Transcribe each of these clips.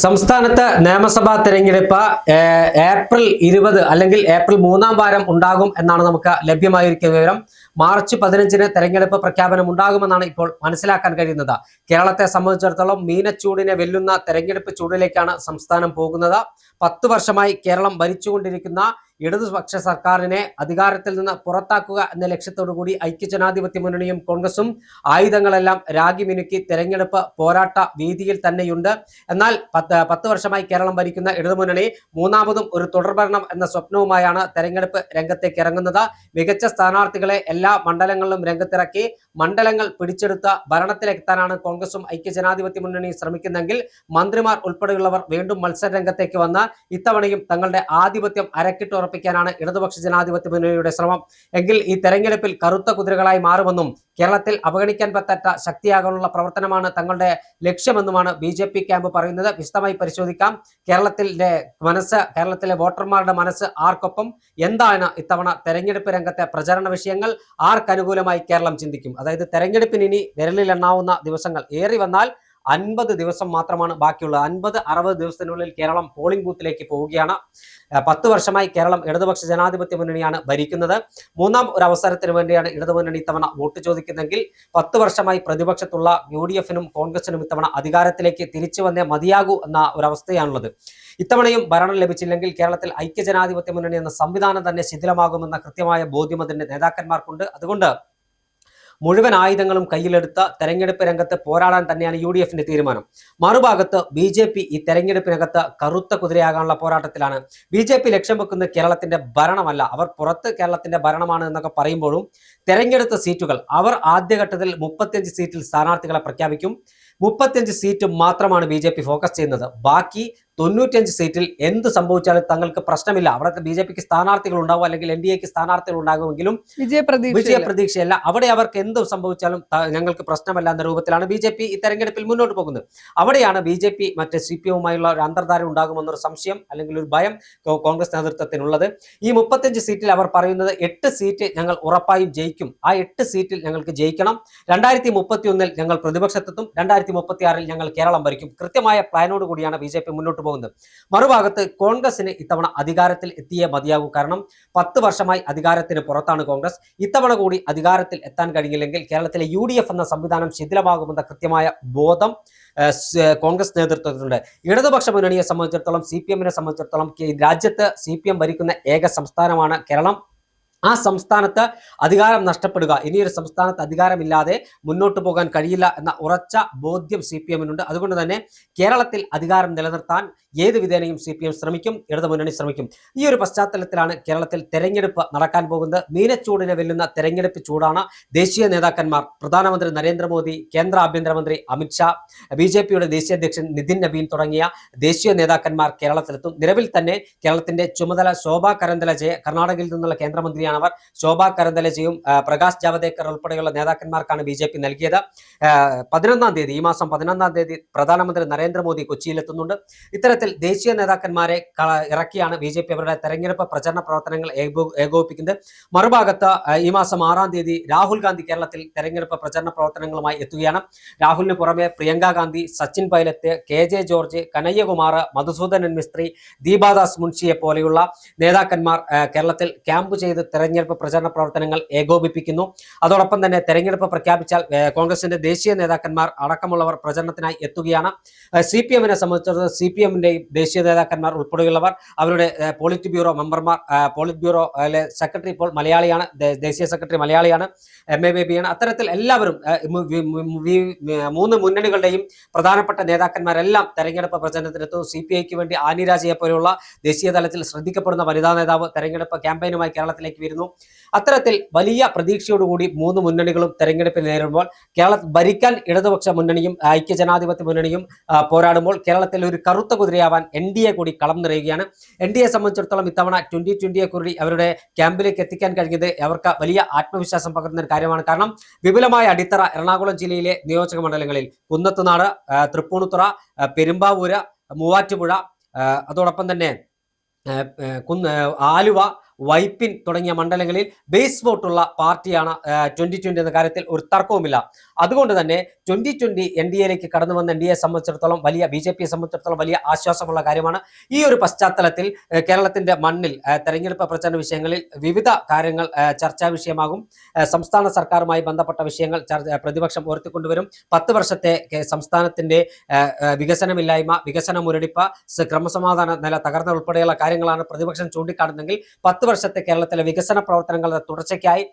സംസ്ഥാനത്ത് നിയമസഭാ തെരഞ്ഞെടുപ്പ് ഏപ്രിൽ 20 അല്ലെങ്കിൽ ഏപ്രിൽ 3-ാം വാരം ഉണ്ടാകും എന്നാണ് നമുക്ക് ലഭ്യമായിരിക്കുന്ന വിവരം. മാർച്ച് 15-ന് തെരഞ്ഞെടുപ്പ് പ്രഖ്യാപനം ഉണ്ടാകുമെന്നാണ് ഇപ്പോൾ മനസ്സിലാക്കാൻ കഴിയുന്നത്. കേരളത്തെ സംബന്ധിച്ചിടത്തോളം മീനച്ചൂടിനെ വെല്ലുന്ന തെരഞ്ഞെടുപ്പ് ചൂടിലേക്കാണ് സംസ്ഥാനം പോകുന്നത്. 10 വർഷമായി കേരളം ഭരിച്ചുകൊണ്ടിരിക്കുന്ന ഇടതുപക്ഷ സർക്കാരിനെ അധികാരത്തിൽ നിന്ന് പുറത്താക്കുക എന്ന ലക്ഷ്യത്തോടു കൂടി ഐക്യജനാധിപത്യ മുന്നണിയും കോൺഗ്രസും ആയുധങ്ങളെല്ലാം രാഗി മിനുക്കി തെരഞ്ഞെടുപ്പ് പോരാട്ട വീതിയിൽ തന്നെയുണ്ട്. എന്നാൽ 10 വർഷമായി കേരളം ഭരിക്കുന്ന ഇടതുമുന്നണി മൂന്നാമതും ഒരു തുടർഭരണം എന്ന സ്വപ്നവുമായാണ് തെരഞ്ഞെടുപ്പ് രംഗത്തേക്ക് ഇറങ്ങുന്നത്. മികച്ച സ്ഥാനാർത്ഥികളെ എല്ലാ മണ്ഡലങ്ങളിലും രംഗത്തിറക്കി മണ്ഡലങ്ങൾ പിടിച്ചെടുത്ത ഭരണത്തിലെത്താനാണ് കോൺഗ്രസും ഐക്യജനാധിപത്യ മുന്നണിയും ശ്രമിക്കുന്നെങ്കിൽ മന്ത്രിമാർ ഉൾപ്പെടെയുള്ളവർ വീണ്ടും മത്സര രംഗത്തേക്ക് വന്ന് ഇത്തവണയും തങ്ങളുടെ ആധിപത്യം അരക്കിട്ടുറപ്പിക്കാനാണ് ഇടതുപക്ഷ ജനാധിപത്യ മുന്നണിയുടെ ശ്രമം. എങ്കിൽ ഈ തെരഞ്ഞെടുപ്പിൽ കറുത്ത കുതിരകളായി മാറുമെന്നും കേരളത്തിൽ അവഗണിക്കാൻ പറ്റാത്ത ശക്തിയാകാനുള്ള പ്രവർത്തനമാണ് തങ്ങളുടെ ലക്ഷ്യമെന്നുമാണ് BJP ക്യാമ്പ് പറയുന്നത്. വിശദമായി പരിശോധിക്കാം. കേരളത്തിലെ വോട്ടർമാരുടെ മനസ്സ് ആർക്കൊപ്പം, എന്താണ് ഇത്തവണ തെരഞ്ഞെടുപ്പ് രംഗത്തെ പ്രചരണ വിഷയങ്ങൾ, ആർക്കനുകൂലമായി കേരളം ചിന്തിക്കും. അതായത് തെരഞ്ഞെടുപ്പിന് ഇനി വിരലിലെണ്ണാവുന്ന ദിവസങ്ങൾ, ഏറി വന്നാൽ 50 ദിവസം മാത്രമാണ് ബാക്കിയുള്ളത്. 50-60 ദിവസത്തിനുള്ളിൽ കേരളം പോളിംഗ് ബൂത്തിലേക്ക് പോവുകയാണ്. 10 വർഷമായി കേരളം ഇടതുപക്ഷ ജനാധിപത്യ മുന്നണിയാണ് ഭരിക്കുന്നത്. മൂന്നാം ഒരു അവസരത്തിന് വേണ്ടിയാണ് ഇടതുമുന്നണി ഇത്തവണ വോട്ട് ചോദിക്കുന്നതെങ്കിൽ 10 വർഷമായി പ്രതിപക്ഷത്തുള്ള UDF-നും കോൺഗ്രസിനും ഇത്തവണ അധികാരത്തിലേക്ക് തിരിച്ചു വന്നേ മതിയാകൂ എന്ന ഒരവസ്ഥയാണുള്ളത്. ഇത്തവണയും ഭരണം ലഭിച്ചില്ലെങ്കിൽ കേരളത്തിൽ ഐക്യജനാധിപത്യ മുന്നണി എന്ന സംവിധാനം തന്നെ ശിഥിലമാകുമെന്ന കൃത്യമായ ബോധ്യം അതിന്റെ നേതാക്കന്മാർക്കുണ്ട്. അതുകൊണ്ട് മുഴുവൻ ആയുധങ്ങളും കയ്യിലെടുത്ത തെരഞ്ഞെടുപ്പ് രംഗത്ത് പോരാടാൻ തന്നെയാണ് UDF-ന്റെ തീരുമാനം. മറുഭാഗത്ത് BJP ഈ തെരഞ്ഞെടുപ്പിനകത്ത് കറുത്ത കുതിരയാകാനുള്ള പോരാട്ടത്തിലാണ്. BJP ലക്ഷ്യം വെക്കുന്നത് കേരളത്തിന്റെ ഭരണമല്ല, അവർ പുറത്ത് കേരളത്തിന്റെ ഭരണമാണ് എന്നൊക്കെ പറയുമ്പോഴും തെരഞ്ഞെടുത്ത സീറ്റുകൾ അവർ ആദ്യഘട്ടത്തിൽ 35 സീറ്റിൽ സ്ഥാനാർത്ഥികളെ പ്രഖ്യാപിക്കും. 35 സീറ്റ് മാത്രമാണ് BJP ഫോക്കസ് ചെയ്യുന്നത്. ബാക്കി 95 സീറ്റിൽ എന്ത് സംഭവിച്ചാലും തങ്ങൾക്ക് പ്രശ്നമില്ല. അവിടെ BJPക്ക് സ്ഥാനാർത്ഥികൾ ഉണ്ടാവും, അല്ലെങ്കിൽ NDAക്ക് സ്ഥാനാർത്ഥികൾ ഉണ്ടാകുമെങ്കിലും വിജയപ്രതീക്ഷയല്ല. അവിടെ അവർക്ക് എന്ത് സംഭവിച്ചാലും ഞങ്ങൾക്ക് പ്രശ്നമല്ല എന്ന രൂപത്തിലാണ് BJP ഈ തെരഞ്ഞെടുപ്പിൽ മുന്നോട്ട് പോകുന്നത്. അവിടെയാണ് BJP മറ്റേ CPM-യുമായുള്ള ഒരു അന്തർധാര ഉണ്ടാകുമെന്നൊരു സംശയം അല്ലെങ്കിൽ ഒരു ഭയം കോൺഗ്രസ് നേതൃത്വത്തിനുള്ളത്. ഈ 35 സീറ്റിൽ അവർ പറയുന്നത് 8 സീറ്റ് ഞങ്ങൾ ഉറപ്പായും ജയിക്കും. ആ 8 സീറ്റിൽ ഞങ്ങൾക്ക് ജയിക്കണം. 2031-ൽ ഞങ്ങൾ പ്രതിപക്ഷത്തെത്തും. 2036-ൽ ഞങ്ങൾ കേരളം ഭരിക്കും. കൃത്യമായ പ്ലാനോട് കൂടിയാണ് BJP മുന്നോട്ട് പോകുന്നത്. മറുഭാഗത്ത് കോൺഗ്രസിന് ഇത്തവണ അധികാരത്തിൽ എത്തിയേ മതിയാകൂ. കാരണം 10 വർഷമായി അധികാരത്തിന് പുറത്താണ് കോൺഗ്രസ്. ഇത്തവണ കൂടി അധികാരത്തിൽ എത്താൻ കഴിഞ്ഞില്ലെങ്കിൽ കേരളത്തിലെ UDF എന്ന സംവിധാനം ശിഥിലമാകുമെന്ന കൃത്യമായ ബോധം കോൺഗ്രസ് നേതൃത്വത്തിനുണ്ട്. ഇടതുപക്ഷ മുന്നണിയെ സംബന്ധിച്ചിടത്തോളം, CPM-നെ സംബന്ധിച്ചിടത്തോളം രാജ്യത്ത് CPM ഭരിക്കുന്ന ഏക സംസ്ഥാനമാണ് കേരളം. ആ സംസ്ഥാനത്ത് അധികാരം നഷ്ടപ്പെടുക, ഇനിയൊരു സംസ്ഥാനത്ത് അധികാരമില്ലാതെ മുന്നോട്ട് പോകാൻ കഴിയില്ല എന്ന ഉറച്ച ബോധ്യം CPM-നുണ്ട്. അതുകൊണ്ട് തന്നെ കേരളത്തിൽ അധികാരം നിലനിർത്താൻ ഏത് വിധേനയും CPM ശ്രമിക്കും, ഇടതുമുന്നണി ശ്രമിക്കും. ഈ ഒരു പശ്ചാത്തലത്തിലാണ് കേരളത്തിൽ തെരഞ്ഞെടുപ്പ് നടക്കാൻ പോകുന്നത്. മീനച്ചൂടിനെ വെല്ലുന്ന തെരഞ്ഞെടുപ്പ് ചൂടാണ്. ദേശീയ നേതാക്കന്മാർ, പ്രധാനമന്ത്രി നരേന്ദ്രമോദി, കേന്ദ്ര ആഭ്യന്തരമന്ത്രി അമിത്ഷാ, BJP-യുടെ ദേശീയ അധ്യക്ഷൻ നിതിൻ നബീൻ തുടങ്ങിയ ദേശീയ നേതാക്കന്മാർ കേരളത്തിലെത്തും. നിലവിൽ തന്നെ കേരളത്തിന്റെ ചുമതല ശോഭാ കരന്തലജയെ, കർണാടകയിൽ നിന്നുള്ള കേന്ദ്രമന്ത്രി അവർ ശോഭാ കരന്തലജയും പ്രകാശ് ജാവദേക്കർ ഉൾപ്പെടെയുള്ള നേതാക്കന്മാർക്കാണ് BJP നൽകിയത്. 11-ാം തീയതി, ഈ മാസം 11-ാം തീയതി പ്രധാനമന്ത്രി നരേന്ദ്രമോദി കൊച്ചിയിലെത്തുന്നുണ്ട്. ഇത്തരത്തിൽ ദേശീയ നേതാക്കന്മാരെ ഇറക്കിയാണ് BJP അവരുടെ തെരഞ്ഞെടുപ്പ് പ്രചരണ പ്രവർത്തനങ്ങൾ ഏകോപിപ്പിക്കുന്നത്. മറുഭാഗത്ത് ഈ മാസം 6-ാം തീയതി രാഹുൽ ഗാന്ധി കേരളത്തിൽ തെരഞ്ഞെടുപ്പ് പ്രചരണ പ്രവർത്തനങ്ങളുമായി എത്തുകയാണ്. രാഹുലിന് പുറമെ പ്രിയങ്ക ഗാന്ധി, സച്ചിൻ പൈലറ്റ്, KJ ജോർജ്, കനയ്യകുമാർ, മധുസൂദനൻ മിസ്ത്രി, ദീപാദാസ് മുൻഷിയെ പോലെയുള്ള നേതാക്കന്മാർ കേരളത്തിൽ ക്യാമ്പ് ചെയ്ത് തെരഞ്ഞെടുപ്പ് പ്രചരണ പ്രവർത്തനങ്ങൾ ഏകോപിപ്പിക്കുന്നു. അതോടൊപ്പം തന്നെ തെരഞ്ഞെടുപ്പ് പ്രഖ്യാപിച്ചാൽ കോൺഗ്രസിന്റെ ദേശീയ നേതാക്കന്മാർ അടക്കമുള്ളവർ പ്രചരണത്തിനായി എത്തുകയാണ്. CPM-നെ സംബന്ധിച്ചിടത്തോളം CPM-ന്റെയും ദേശീയ നേതാക്കന്മാർ ഉൾപ്പെടെയുള്ളവർ, അവരുടെ പോളിറ്റ് ബ്യൂറോ മെമ്പർമാർ, പോളിറ്റ് ബ്യൂറോ സെക്രട്ടറി ഇപ്പോൾ മലയാളിയാണ്, ദേശീയ സെക്രട്ടറി മലയാളിയാണ്, MA ബേബിയാണ്. അത്തരത്തിൽ എല്ലാവരും 3 മുന്നണികളുടെയും പ്രധാനപ്പെട്ട നേതാക്കന്മാരെല്ലാം തെരഞ്ഞെടുപ്പ് പ്രചരണത്തിനെത്തും. CPI-ക്ക് വേണ്ടി ആനി രാജയെ പോലെയുള്ള ദേശീയ തലത്തിൽ ശ്രദ്ധിക്കപ്പെടുന്ന വനിതാ നേതാവ് തെരഞ്ഞെടുപ്പ് ക്യാമ്പയിനുമായി കേരളത്തിലേക്ക് വരുന്നു. അത്തരത്തിൽ വലിയ പ്രതീക്ഷയോടുകൂടി 3 മുന്നണികളും തെരഞ്ഞെടുപ്പിൽ നേരിടുമ്പോൾ കേരളത്തിൽ ഭരിക്കാൻ ഇടതുപക്ഷ മുന്നണിയും ഐക്യജനാധിപത്യ മുന്നണിയും പോരാടുമ്പോൾ കേരളത്തിൽ ഒരു കറുത്ത കുതിരയാവാൻ NDA കൂടി കളം നിറയുകയാണ്. NDA സംബന്ധിച്ചിടത്തോളം ഇത്തവണ 2020-യെ കൂടി അവരുടെ ക്യാമ്പിലേക്ക് എത്തിക്കാൻ കഴിഞ്ഞത് അവർക്ക് വലിയ ആത്മവിശ്വാസം പകരുന്ന ഒരു കാര്യമാണ്. കാരണം വിപുലമായ അടിത്തറ എറണാകുളം ജില്ലയിലെ നിയോജക മണ്ഡലങ്ങളിൽ കുന്നത്തുനാട്, തൃപ്പൂണിത്തുറ, പെരുമ്പാവൂര്, മൂവാറ്റുപുഴ, അതോടൊപ്പം തന്നെ ആലുവ, വൈപ്പിൻ തുടങ്ങിയ മണ്ഡലങ്ങളിൽ ബേസ് വോട്ടുള്ള പാർട്ടിയാണ് 2020 എന്ന കാര്യത്തിൽ ഒരു തർക്കവുമില്ല. അതുകൊണ്ട് തന്നെ 2020 NDAയിലേക്ക് കടന്നു വന്ന NDAയെ സംബന്ധിച്ചിടത്തോളം BJPയെ സംബന്ധിച്ചിടത്തോളം വലിയ ആശ്വാസമുള്ള കാര്യമാണ്. ഈ ഒരു പശ്ചാത്തലത്തിൽ കേരളത്തിന്റെ മണ്ണിൽ തെരഞ്ഞെടുപ്പ് പ്രചരണ വിഷയങ്ങളിൽ വിവിധ കാര്യങ്ങൾ ചർച്ചാ വിഷയമാകും. സംസ്ഥാന സർക്കാരുമായി ബന്ധപ്പെട്ട വിഷയങ്ങൾ പ്രതിപക്ഷം ഉയർത്തിക്കൊണ്ടുവരും. 10 വർഷത്തെ സംസ്ഥാനത്തിന്റെ വികസനമില്ലായ്മ, വികസന മുരടിപ്പ്, ക്രമസമാധാന നില തകർന്ന ഉൾപ്പെടെയുള്ള കാര്യങ്ങളാണ് പ്രതിപക്ഷം ചൂണ്ടിക്കാണുന്നെങ്കിൽ 10 വർഷത്തെ കേരളത്തിലെ വികസന പ്രവർത്തനങ്ങളുടെ തുടർച്ചയ്ക്കായി,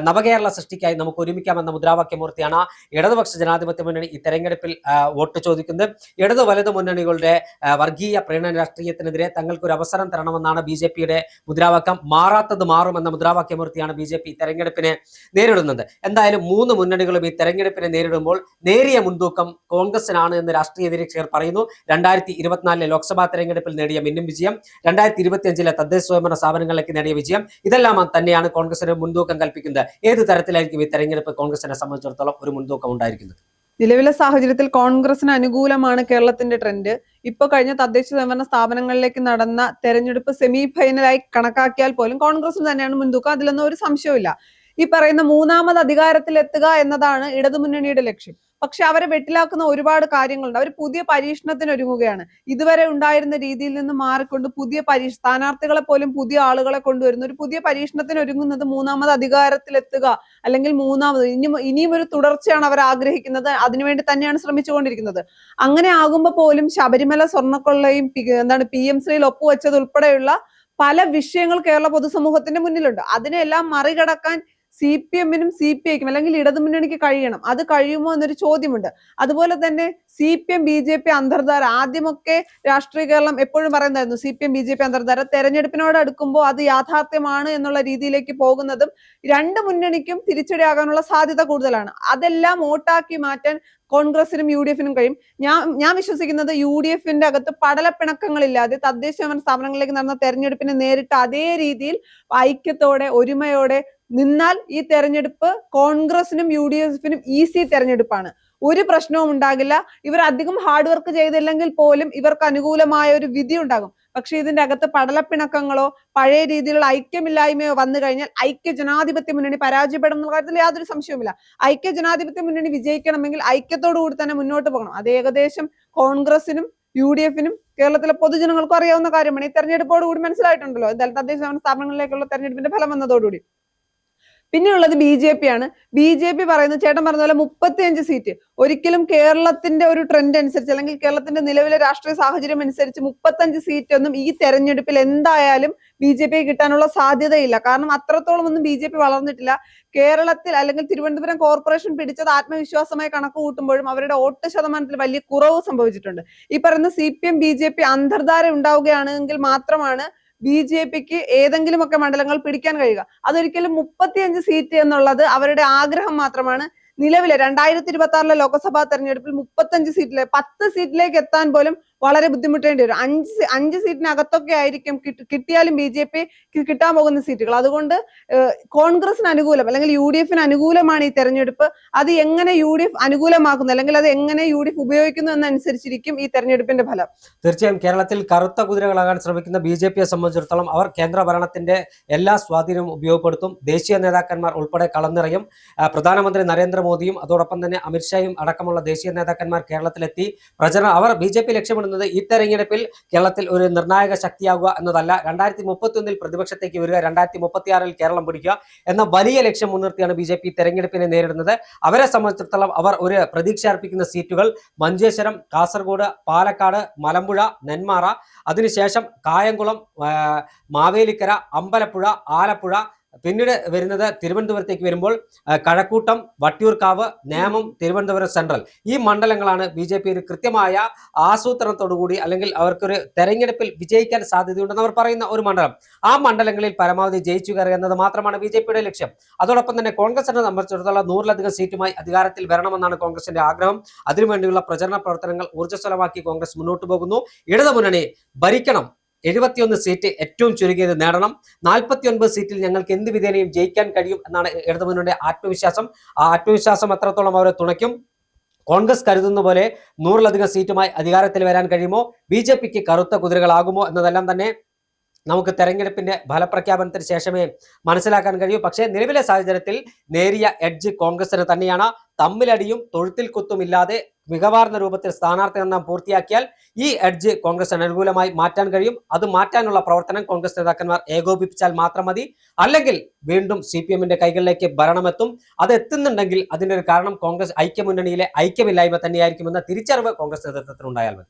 നവകേരള സൃഷ്ടിക്കായി നമുക്ക് ഒരുമിക്കാമെന്ന മുദ്രാവാക്യമൂർത്തിയാണ് ഇടതുപക്ഷ ജനാധിപത്യ മുന്നണി ഈ തെരഞ്ഞെടുപ്പിൽ വോട്ട് ചോദിക്കുന്നത്. ഇടതു വലതു മുന്നണികളുടെ വർഗീയ പ്രീണന രാഷ്ട്രീയത്തിനെതിരെ തങ്ങൾക്കൊരു അവസരം തരണമെന്നാണ് BJPയുടെ മുദ്രാവാക്യം. മാറാത്തത് മാറുമെന്ന മുദ്രാവാക്യമൂർത്തിയാണ് BJP തെരഞ്ഞെടുപ്പിനെ നേരിടുന്നത്. എന്തായാലും 3 മുന്നണികളും ഈ തെരഞ്ഞെടുപ്പിനെ നേരിടുമ്പോൾ നേരിയ മുൻതൂക്കം കോൺഗ്രസിനാണ് എന്ന് രാഷ്ട്രീയ നിരീക്ഷകർ പറയുന്നു. 2024 ലോക്സഭാ തെരഞ്ഞെടുപ്പിൽ നേടിയ മിന്നും വിജയം, 2025 തദ്ദേശ സ്വയംഭരണ സ്ഥാപനങ്ങളിലേക്ക് നേടിയ വിജയം, ഇതെല്ലാം തന്നെയാണ് കോൺഗ്രസിന് മുൻതൂക്കം കൽപ്പിക്കുന്നത്. ഏത് തരത്തിലായിരിക്കും ഈ തെരഞ്ഞെടുപ്പ് കോൺഗ്രസിനെ സംബന്ധിച്ചിടത്തോളം ഒരു മുൻതൂക്കം ഉണ്ടായിരിക്കുന്നത്? നിലവിലെ സാഹചര്യത്തിൽ കോൺഗ്രസിന് അനുകൂലമാണ് കേരളത്തിന്റെ ട്രെൻഡ്. ഇപ്പൊ കഴിഞ്ഞ തദ്ദേശ സ്വയംഭരണ സ്ഥാപനങ്ങളിലേക്ക് നടന്ന തെരഞ്ഞെടുപ്പ് സെമി ഫൈനലായി കണക്കാക്കിയാൽ പോലും കോൺഗ്രസിന് തന്നെയാണ് മുൻതൂക്കം. അതിലൊന്നും ഒരു സംശയവുമില്ല. ഈ പറയുന്ന 3ാമത് അധികാരത്തിലെത്തുക എന്നതാണ് ഇടതുമുന്നണിയുടെ ലക്ഷ്യം. പക്ഷെ അവരെ വെട്ടിലാക്കുന്ന ഒരുപാട് കാര്യങ്ങളുണ്ട്. അവർ പുതിയ പരീക്ഷണത്തിന് ഒരുങ്ങുകയാണ്. ഇതുവരെ ഉണ്ടായിരുന്ന രീതിയിൽ നിന്ന് മാറിക്കൊണ്ട് പുതിയ സ്ഥാനാർത്ഥികളെ പോലും പുതിയ ആളുകളെ കൊണ്ടുവരുന്ന ഒരു പുതിയ പരീക്ഷണത്തിന് ഒരുങ്ങുന്നത് 3ാമത് അധികാരത്തിലെത്തുക, അല്ലെങ്കിൽ ഇനിയും ഒരു തുടർച്ചയാണ് അവർ ആഗ്രഹിക്കുന്നത്. അതിനുവേണ്ടി തന്നെയാണ് ശ്രമിച്ചുകൊണ്ടിരിക്കുന്നത്. അങ്ങനെ ആകുമ്പോൾ പോലും ശബരിമല സ്വർണ്ണക്കൊള്ളയും PM ശ്രീയിൽ ഒപ്പുവെച്ചത് ഉൾപ്പെടെയുള്ള പല വിഷയങ്ങൾ കേരള പൊതുസമൂഹത്തിന്റെ മുന്നിലുണ്ട്. അതിനെല്ലാം മറികടക്കാൻ CPM-നും CPI-ക്കും അല്ലെങ്കിൽ ഇടതുമുന്നണിക്ക് കഴിയണം. അത് കഴിയുമോ എന്നൊരു ചോദ്യമുണ്ട്. അതുപോലെ തന്നെ CPM BJP അന്തർധാര, ആദ്യമൊക്കെ രാഷ്ട്രീയ കേരളം എപ്പോഴും പറയുന്നതായിരുന്നു CPM BJP അന്തർധാര. തെരഞ്ഞെടുപ്പിനോട് അടുക്കുമ്പോൾ അത് യാഥാർത്ഥ്യമാണ് എന്നുള്ള രീതിയിലേക്ക് പോകുന്നതും 2 മുന്നണിക്കും തിരിച്ചടിയാകാനുള്ള സാധ്യത കൂടുതലാണ്. അതെല്ലാം വോട്ടാക്കി മാറ്റാൻ കോൺഗ്രസിനും UDF-നും കഴിയും. ഞാൻ വിശ്വസിക്കുന്നത് UDF-ന്റെ അകത്ത് പടലപ്പിണക്കങ്ങളില്ലാതെ തദ്ദേശ സ്ഥാപനങ്ങളിലേക്ക് നടന്ന തെരഞ്ഞെടുപ്പിനെ നേരിട്ട് അതേ രീതിയിൽ ഐക്യത്തോടെ ഒരുമയോടെ നിന്നാൽ ഈ തെരഞ്ഞെടുപ്പ് കോൺഗ്രസിനും UDF-നും ഈസി തെരഞ്ഞെടുപ്പാണ്. ഒരു പ്രശ്നവും ഉണ്ടാകില്ല. ഇവർ അധികം ഹാർഡ് വർക്ക് ചെയ്തില്ലെങ്കിൽ പോലും ഇവർക്ക് അനുകൂലമായ ഒരു വിധി ഉണ്ടാകും. പക്ഷെ ഇതിന്റെ അകത്ത് പടലപ്പിണക്കങ്ങളോ പഴയ രീതിയിലുള്ള ഐക്യമില്ലായ്മയോ വന്നു കഴിഞ്ഞാൽ ഐക്യ ജനാധിപത്യ മുന്നണി പരാജയപ്പെടുന്ന കാര്യത്തിൽ യാതൊരു സംശയവുമില്ല. ഐക്യ ജനാധിപത്യ മുന്നണി വിജയിക്കണമെങ്കിൽ ഐക്യത്തോടു കൂടി തന്നെ മുന്നോട്ട് പോകണം. അത് ഏകദേശം കോൺഗ്രസിനും UDF-നും കേരളത്തിലെ പൊതുജനങ്ങൾക്കും അറിയാവുന്ന കാര്യമാണ്. ഈ തെരഞ്ഞെടുപ്പോട് കൂടി മനസ്സിലായിട്ടുണ്ടല്ലോ എന്തായാലും തദ്ദേശ സ്ഥാപനങ്ങളിലേക്കുള്ള തെരഞ്ഞെടുപ്പിന്റെ ഫലം വന്നതോടുകൂടി. പിന്നെയുള്ളത് BJP ആണ്. BJP പറയുന്നത്, ചേട്ടൻ പറഞ്ഞ പോലെ 35 സീറ്റ്. ഒരിക്കലും കേരളത്തിന്റെ ഒരു ട്രെൻഡ് അനുസരിച്ച് അല്ലെങ്കിൽ കേരളത്തിന്റെ നിലവിലെ രാഷ്ട്രീയ സാഹചര്യം അനുസരിച്ച് 35 സീറ്റ് ഒന്നും ഈ തെരഞ്ഞെടുപ്പിൽ എന്തായാലും BJP കിട്ടാനുള്ള സാധ്യതയില്ല. കാരണം അത്രത്തോളം ഒന്നും BJP വളർന്നിട്ടില്ല. കേരളത്തിൽ അല്ലെങ്കിൽ തിരുവനന്തപുരം കോർപ്പറേഷൻ പിടിച്ചത് ആത്മവിശ്വാസമായി കണക്ക് കൂട്ടുമ്പോഴും അവരുടെ വോട്ട് ശതമാനത്തിൽ വലിയ കുറവ് സംഭവിച്ചിട്ടുണ്ട്. ഈ പറയുന്ന CPM BJP അന്തർധാര ഉണ്ടാവുകയാണെങ്കിൽ മാത്രമാണ് BJPക്ക് ഏതെങ്കിലുമൊക്കെ മണ്ഡലങ്ങൾ പിടിക്കാൻ കഴിയുക. അതൊരിക്കലും 35 സീറ്റ് എന്നുള്ളത് അവരുടെ ആഗ്രഹം മാത്രമാണ്. നിലവിലെ 2026 ലോക്സഭാ തെരഞ്ഞെടുപ്പിൽ 35 സീറ്റിലെ 10 സീറ്റിലേക്ക് എത്താൻ പോലും വളരെ ബുദ്ധിമുട്ടേണ്ടി വരും. 5 സീറ്റിനകത്തൊക്കെ ആയിരിക്കും കിട്ടിയാലും BJP കിട്ടാൻ പോകുന്ന സീറ്റുകൾ. അതുകൊണ്ട് കോൺഗ്രസിന് അനുകൂലം അല്ലെങ്കിൽ UDF-ന് അനുകൂലമാണ് ഈ തെരഞ്ഞെടുപ്പ്. അത് എങ്ങനെ UDF അനുകൂലമാക്കുന്നു അല്ലെങ്കിൽ അത് എങ്ങനെ UDF ഉപയോഗിക്കുന്നു എന്നനുസരിച്ചിരിക്കും ഈ തെരഞ്ഞെടുപ്പിന്റെ ഫലം. തീർച്ചയായും കേരളത്തിൽ കറുത്ത കുതിരകളാകാൻ ശ്രമിക്കുന്ന BJPയെ സംബന്ധിച്ചിടത്തോളം അവർ കേന്ദ്ര ഭരണത്തിന്റെ എല്ലാ സ്വാധീനവും ഉപയോഗപ്പെടുത്തും. ദേശീയ നേതാക്കന്മാർ ഉൾപ്പെടെ കളന്നിറയും. പ്രധാനമന്ത്രി നരേന്ദ്രമോദിയും അതോടൊപ്പം തന്നെ അമിത്ഷായും അടക്കമുള്ള ദേശീയ നേതാക്കന്മാർ കേരളത്തിലെത്തി പ്രചരണം. അവർ BJP ലക്ഷ്യമിടുന്നത് ഈ തെരഞ്ഞെടുപ്പിൽ കേരളത്തിൽ ഒരു നിർണായക ശക്തിയാകുക എന്നതല്ല, 2031 പ്രതിപക്ഷത്തേക്ക് വരിക, 2036 കേരളം പിടിക്കുക എന്ന വലിയ ലക്ഷ്യം മുൻനിർത്തിയാണ് BJP തെരഞ്ഞെടുപ്പിനെ നേരിടുന്നത്. അവരെ സംബന്ധിച്ചിടത്തോളം അവർ ഒരു പ്രതീക്ഷ അർപ്പിക്കുന്ന സീറ്റുകൾ മഞ്ചേശ്വരം, കാസർഗോഡ്, പാലക്കാട്, മലമ്പുഴ, നെന്മാറ, അതിനുശേഷം കായംകുളം, മാവേലിക്കര, അമ്പലപ്പുഴ, ആലപ്പുഴ, പിന്നീട് വരുന്നത് തിരുവനന്തപുരത്തേക്ക് വരുമ്പോൾ കഴക്കൂട്ടം, വട്ടിയൂർക്കാവ്, നേമം, തിരുവനന്തപുരം സെൻട്രൽ. ഈ മണ്ഡലങ്ങളാണ് BJP ഒരു കൃത്യമായ ആസൂത്രണത്തോടുകൂടി അല്ലെങ്കിൽ അവർക്കൊരു തെരഞ്ഞെടുപ്പിൽ വിജയിക്കാൻ സാധ്യതയുണ്ടെന്ന് അവർ പറയുന്ന ഒരു മണ്ഡലം. ആ മണ്ഡലങ്ങളിൽ പരമാവധി ജയിച്ചു കയറുക എന്നത് മാത്രമാണ് BJPയുടെ ലക്ഷ്യം. അതോടൊപ്പം തന്നെ കോൺഗ്രസിനെ സംബന്ധിച്ചിടത്തോളം 100-ലധികം സീറ്റുമായി അധികാരത്തിൽ വരണമെന്നാണ് കോൺഗ്രസിന്റെ ആഗ്രഹം. അതിനുവേണ്ടിയുള്ള പ്രചരണ പ്രവർത്തനങ്ങൾ ഊർജ്ജസ്വലമാക്കി കോൺഗ്രസ് മുന്നോട്ട് പോകുന്നു. ഇടതുമുന്നണി ഭരിക്കണം, 71 സീറ്റ് ഏറ്റവും ചുരുങ്ങിയത് നേടണം, 49 സീറ്റിൽ ഞങ്ങൾക്ക് എന്ത് വിധേനയും ജയിക്കാൻ കഴിയും എന്നാണ് ഇടതുമുന്നണിയുടെ ആത്മവിശ്വാസം. ആ ആത്മവിശ്വാസം എത്രത്തോളം അവരെ തുണയ്ക്കും? കോൺഗ്രസ് കരുതുന്ന പോലെ 100-ലധികം സീറ്റുമായി അധികാരത്തിൽ വരാൻ കഴിയുമോ? BJPക്ക് കറുത്ത കുതിരകളാകുമോ എന്നതെല്ലാം തന്നെ നമുക്ക് തെരഞ്ഞെടുപ്പിന്റെ ഫലപ്രഖ്യാപനത്തിന് ശേഷമേ മനസ്സിലാക്കാൻ കഴിയൂ. പക്ഷേ നിലവിലെ സാഹചര്യത്തിൽ നേരിയ എഡ്ജ് കോൺഗ്രസിന് തന്നെയാണ്. തമ്മിലടിയും തൊഴുത്തിൽ കുത്തുമില്ലാതെ മികവാർന്ന രൂപത്തിൽ സ്ഥാനാർത്ഥി നിർണ്ണയം പൂർത്തിയാക്കിയാൽ ഈ എഡ്ജ് കോൺഗ്രസിന് അനുകൂലമായി മാറ്റാൻ കഴിയും. അത് മാറ്റാനുള്ള പ്രവർത്തനം കോൺഗ്രസ് നേതാക്കന്മാർ ഏകോപിപ്പിച്ചാൽ മാത്രം മതി. അല്ലെങ്കിൽ വീണ്ടും CPM-ന്റെ കൈകളിലേക്ക് ഭരണമെത്തും. അത് എത്തുന്നുണ്ടെങ്കിൽ അതിന്റെ ഒരു കാരണം കോൺഗ്രസ് ഐക്യമുന്നണിയിലെ ഐക്യമില്ലായ്മ തന്നെയായിരിക്കുമെന്ന തിരിച്ചറിവ് കോൺഗ്രസ് നേതൃത്വത്തിനുണ്ടായാൽ മതി.